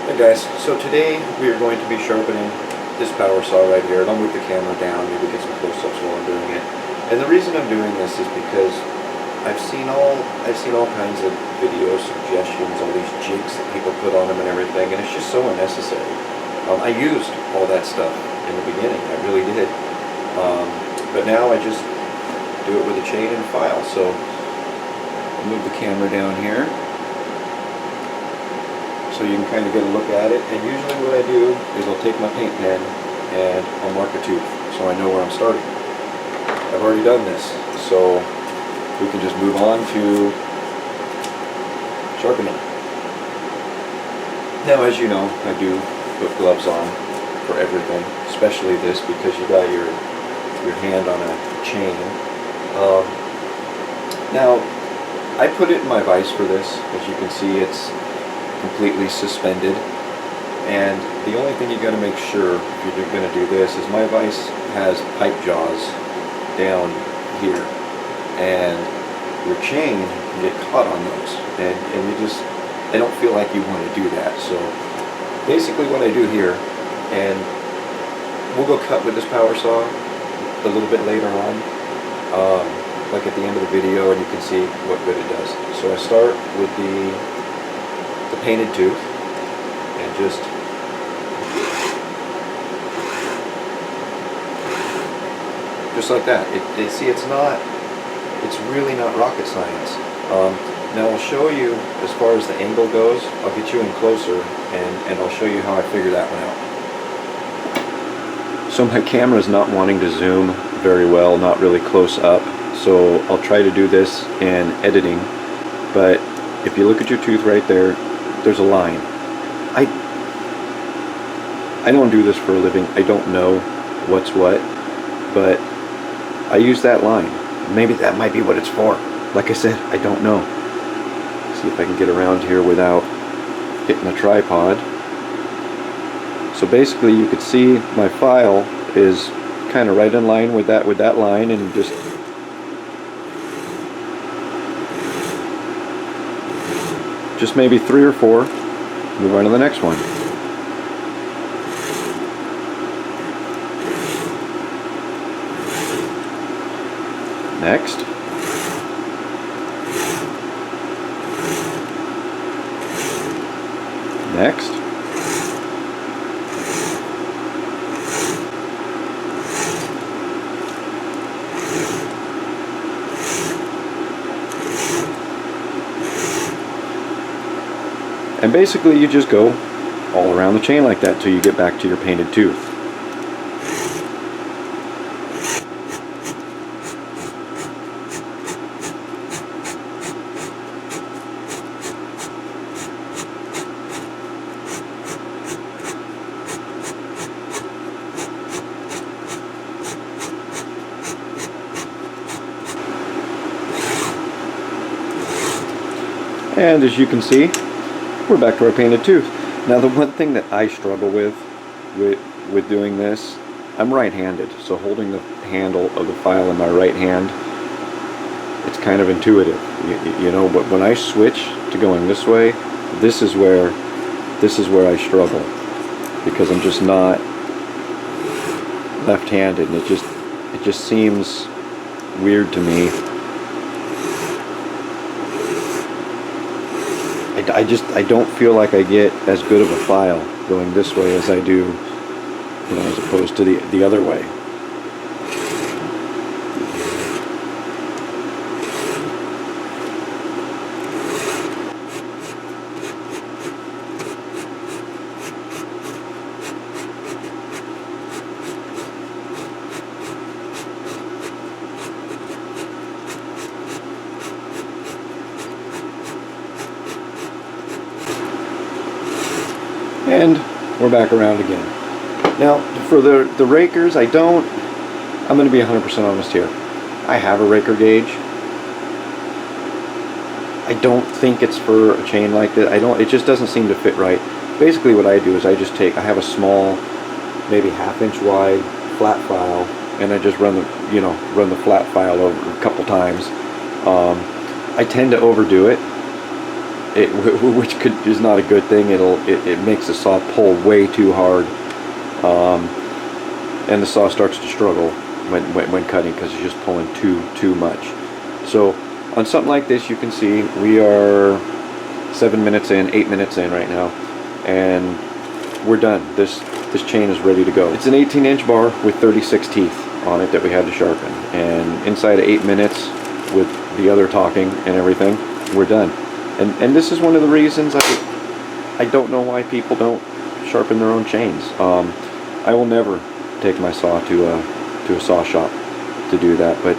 Hey guys, so today we are going to be sharpening this power saw right here, and I'll move the camera down, maybe get some close-ups while I'm doing it. And the reason I'm doing this is because I've seen all kinds of video suggestions, all these jigs that people put on them and everything, and it's just so unnecessary. I used all that stuff in the beginning, I really did. But now I just do it with a chain and a file. So I'll move the camera down here, so you can kind of get a look at it. And usually what I do is I'll take my paint pen and I'll mark a tooth so I know where I'm starting. I've already done this, so we can just move on to sharpening. Now, as you know, I do put gloves on for everything, especially this, because you got your hand on a chain. Now, I put it in my vise for this. As you can see, it's completely suspended, and the only thing you got to make sure if you're going to do this is my vise has pipe jaws down here, and your chain can get caught on those, and I don't feel like you want to do that. So basically what I do here, and we'll go cut with this power saw a little bit later on, like at the end of the video, and you can see what good it does. So I start with the painted tooth, and just like that. See, it's really not rocket science. Now I'll show you as far as the angle goes. I'll get you in closer, and I'll show you how I figure that one out. So my camera is not wanting to zoom very well, not really close up, so I'll try to do this in editing. But if you look at your tooth right there, there's a line. I don't do this for a living. I don't know what's what, but I use that line. Maybe that might be what it's for. Like I said, I don't know. See if I can get around here without hitting a tripod. So basically you could see my file is kind of right in line with that line, and just maybe 3 or 4, move on to the next one. Next. Next. And basically you just go all around the chain like that till you get back to your painted tooth. And as you can see, we're back to our painted tooth. Now the one thing that I struggle with doing this, I'm right-handed, so holding the handle of the file in my right hand, it's kind of intuitive, you know. But when I switch to going this way, this is where I struggle, because I'm just not left-handed, and it just seems weird to me. I don't feel like I get as good of a file going this way as I do, you know, as opposed to the other way. And we're back around again. Now, for the rakers, I'm going to be 100% honest here. I have a raker gauge. I don't think it's for a chain like that. It just doesn't seem to fit right. Basically what I do is I have a small, maybe 1/2 inch wide flat file, and I just run the flat file over a couple times. I tend to overdo it, which is not a good thing. It makes the saw pull way too hard, and the saw starts to struggle when cutting because it's just pulling too much. So on something like this, you can see we are 7 minutes in, 8 minutes in right now, and we're done. This chain is ready to go. It's an 18-inch bar with 36 teeth on it that we had to sharpen, and inside of 8 minutes with the other talking and everything, we're done. And this is one of the reasons I don't know why people don't sharpen their own chains. I will never take my saw to a saw shop to do that, but